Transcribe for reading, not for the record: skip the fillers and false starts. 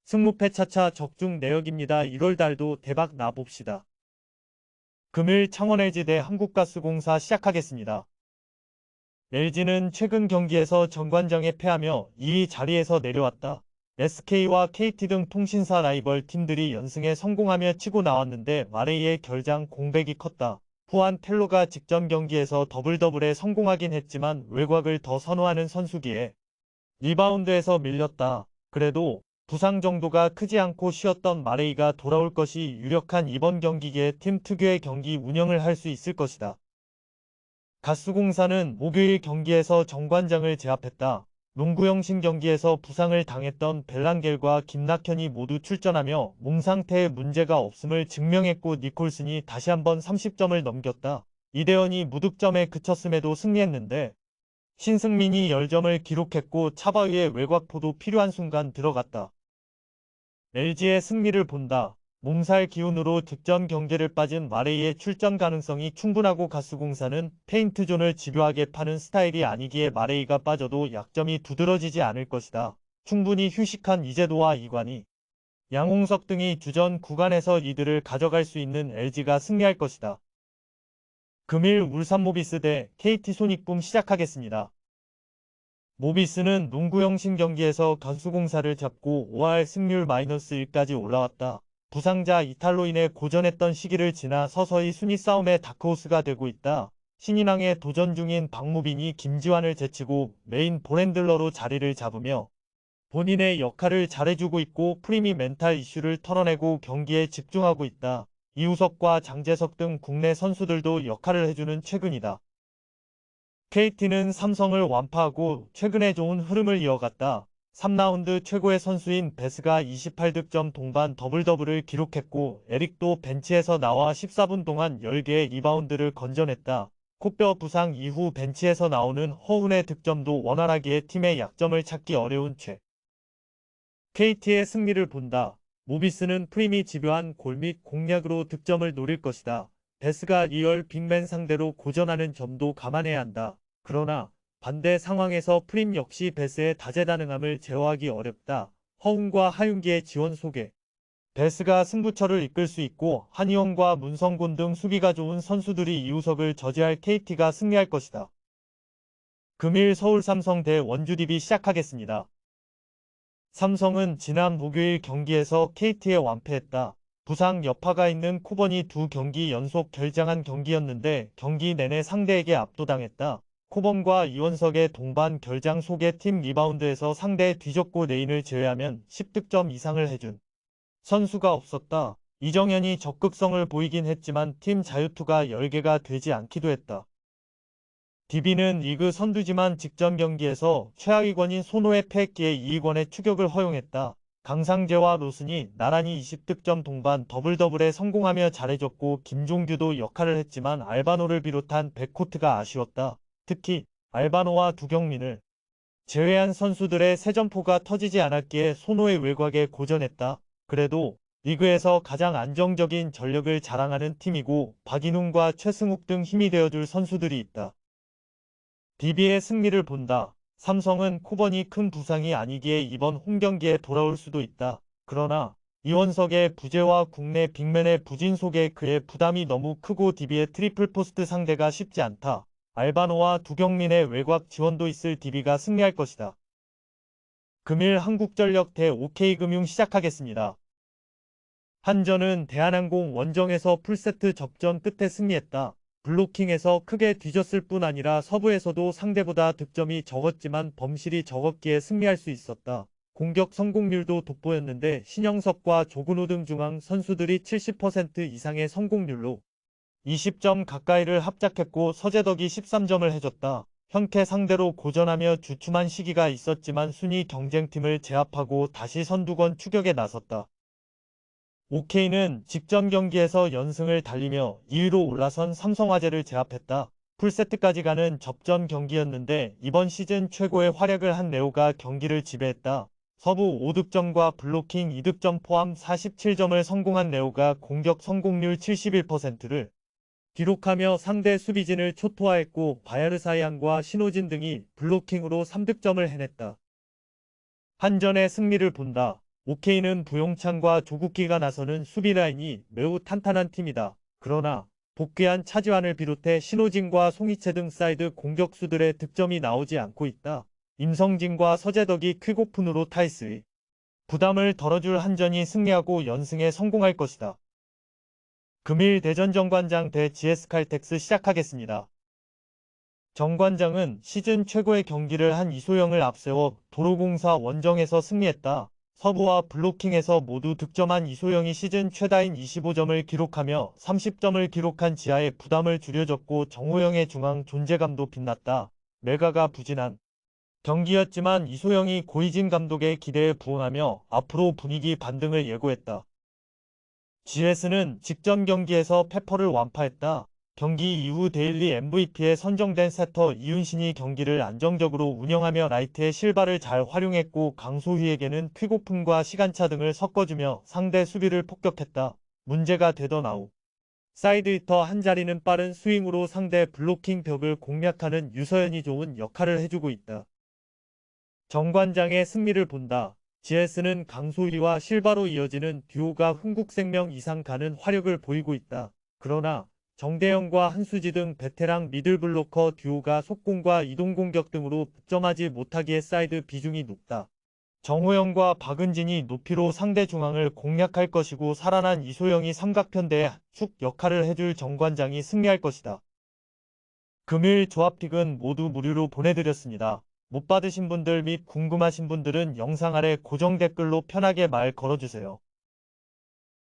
승무패 차차 적중 내역입니다. 1월 달도 대박 나봅시다. 금일 창원 LG 대 한국가스공사 시작하겠습니다. LG는 최근 경기에서 정관장에 패하며 2위 자리에서 내려왔다. SK와 KT 등 통신사 라이벌 팀들이 연승에 성공하며 치고 나왔는데 마레이의 결장 공백이 컸다. 후안 텔로가 직전 경기에서 더블더블에 성공하긴 했지만 외곽을 더 선호하는 선수기에 리바운드에서 밀렸다. 그래도 부상 정도가 크지 않고 쉬었던 마레이가 돌아올 것이 유력한 이번 경기기에 팀 특유의 경기 운영을 할 수 있을 것이다. 가스공사는 목요일 경기에서 정관장을 제압했다. 농구형 신경기에서 부상을 당했던 벨랑겔과 김낙현이 모두 출전하며 몸 상태에 문제가 없음을 증명했고 니콜슨이 다시 한번 30점을 넘겼다. 이대현이 무득점에 그쳤음에도 승리했는데 신승민이 10점을 기록했고 차바위의 외곽포도 필요한 순간 들어갔다. LG의 승리를 본다. 몸살 기운으로 득점 경계를 빠진 마레이의 출전 가능성이 충분하고 가스공사는 페인트존을 집요하게 파는 스타일이 아니기에 마레이가 빠져도 약점이 두드러지지 않을 것이다. 충분히 휴식한 이재도와 이관희, 양홍석 등이 주전 구간에서 리드를 가져갈 수 있는 LG가 승리할 것이다. 금일 울산모비스 대 KT 손익붐 시작하겠습니다. 모비스는 농구형 신경기에서 가스공사를 잡고 5할 승률 -1까지 올라왔다. 부상자 이탈로 인해 고전했던 시기를 지나 서서히 순위 싸움의 다크호스가 되고 있다. 신인왕에 도전 중인 박무빈이 김지환을 제치고 메인 볼핸들러로 자리를 잡으며 본인의 역할을 잘해주고 있고 프리미 멘탈 이슈를 털어내고 경기에 집중하고 있다. 이우석과 장재석 등 국내 선수들도 역할을 해주는 최근이다. KT는 삼성을 완파하고 최근에 좋은 흐름을 이어갔다. 3라운드 최고의 선수인 베스가 28득점 동반 더블더블을 기록했고 에릭도 벤치에서 나와 14분 동안 10개의 리바운드를 건져냈다. 코뼈 부상 이후 벤치에서 나오는 허운의 득점도 원활하기에 팀의 약점을 찾기 어려운 최. KT의 승리를 본다. 모비스는 프림이 집요한 골 및 공략으로 득점을 노릴 것이다. 베스가 리얼 빅맨 상대로 고전하는 점도 감안해야 한다. 그러나 반대 상황에서 프림 역시 베스의 다재다능함을 제어하기 어렵다. 허웅과 하윤기의 지원 속에 베스가 승부처를 이끌 수 있고 한희원과 문성곤 등 수비가 좋은 선수들이 이우석을 저지할 KT가 승리할 것이다. 금일 서울 삼성 대 원주 DB 시작하겠습니다. 삼성은 지난 목요일 경기에서 KT에 완패했다. 부상 여파가 있는 코번이 두 경기 연속 결장한 경기였는데 경기 내내 상대에게 압도당했다. 코번과 이원석의 동반 결장 속에 팀 리바운드에서 상대에 뒤졌고 레인을 제외하면 10득점 이상을 해준 선수가 없었다. 이정현이 적극성을 보이긴 했지만 팀 자유투가 10개가 되지 않기도 했다. DB는 리그 선두지만 직전 경기에서 최하위권인 손호의 패했기에 이익원의 추격을 허용했다. 강상재와 로슨이 나란히 20득점 동반 더블더블에 성공하며 잘해줬고 김종규도 역할을 했지만 알바노를 비롯한 백코트가 아쉬웠다. 특히 알바노와 두경민을 제외한 선수들의 세점포가 터지지 않았기에 손호의 외곽에 고전했다. 그래도 리그에서 가장 안정적인 전력을 자랑하는 팀이고 박인웅과 최승욱 등 힘이 되어줄 선수들이 있다. DB의 승리를 본다. 삼성은 코번이 큰 부상이 아니기에 이번 홈경기에 돌아올 수도 있다. 그러나 이원석의 부재와 국내 빅맨의 부진 속에 그의 부담이 너무 크고 DB의 트리플 포스트 상대가 쉽지 않다. 알바노와 두경민의 외곽 지원도 있을 DB가 승리할 것이다. 금일 한국전력 대 OK금융 시작하겠습니다. 한전은 대한항공 원정에서 풀세트 접전 끝에 승리했다. 블로킹에서 크게 뒤졌을 뿐 아니라 서부에서도 상대보다 득점이 적었지만 범실이 적었기에 승리할 수 있었다. 공격 성공률도 돋보였는데 신영석과 조근호 등 중앙 선수들이 70% 이상의 성공률로 20점 가까이를 합작했고 서재덕이 13점을 해줬다. 현태 상대로 고전하며 주춤한 시기가 있었지만 순위 경쟁팀을 제압하고 다시 선두권 추격에 나섰다. OK는 직전 경기에서 연승을 달리며 2위로 올라선 삼성화재를 제압했다. 풀세트까지 가는 접전 경기였는데 이번 시즌 최고의 활약을 한 레오가 경기를 지배했다. 서부 5득점과 블로킹 2득점 포함 47점을 성공한 레오가 공격 성공률 71%를 기록하며 상대 수비진을 초토화했고 바야르사이안과 신호진 등이 블로킹으로 3득점을 해냈다. 한전의 승리를 본다. OK는 부용찬과 조국기가 나서는 수비 라인이 매우 탄탄한 팀이다. 그러나 복귀한 차지환을 비롯해 신호진과 송이채 등 사이드 공격수들의 득점이 나오지 않고 있다. 임성진과 서재덕이 퀵오픈으로 타이스위. 부담을 덜어줄 한전이 승리하고 연승에 성공할 것이다. 금일 대전 정관장 대 GS칼텍스 시작하겠습니다. 정관장은 시즌 최고의 경기를 한 이소영을 앞세워 도로공사 원정에서 승리했다. 서브와 블로킹에서 모두 득점한 이소영이 시즌 최다인 25점을 기록하며 30점을 기록한 지하의 부담을 줄여줬고 정호영의 중앙 존재감도 빛났다. 메가가 부진한 경기였지만 이소영이 고이진 감독의 기대에 부응하며 앞으로 분위기 반등을 예고했다. GS는 직전 경기에서 페퍼를 완파했다. 경기 이후 데일리 MVP에 선정된 세터 이윤신이 경기를 안정적으로 운영하며 라이트의 실바를 잘 활용했고 강소희에게는 퀵오픈과 시간차 등을 섞어주며 상대 수비를 폭격했다. 문제가 되던 아웃 사이드 히터 한자리는 빠른 스윙으로 상대 블로킹 벽을 공략하는 유서연이 좋은 역할을 해주고 있다. 정관장의 승리를 본다. GS는 강소희와 실바로 이어지는 듀오가 흥국생명 이상 가는 화력을 보이고 있다. 그러나 정대영과 한수지 등 베테랑 미들블로커 듀오가 속공과 이동공격 등으로 득점하지 못하기에 사이드 비중이 높다. 정호영과 박은진이 높이로 상대 중앙을 공략할 것이고 살아난 이소영이 삼각편대의 축 역할을 해줄 정관장이 승리할 것이다. 금일 조합픽은 모두 무료로 보내드렸습니다. 못 받으신 분들 및 궁금하신 분들은 영상 아래 고정 댓글로 편하게 말 걸어주세요.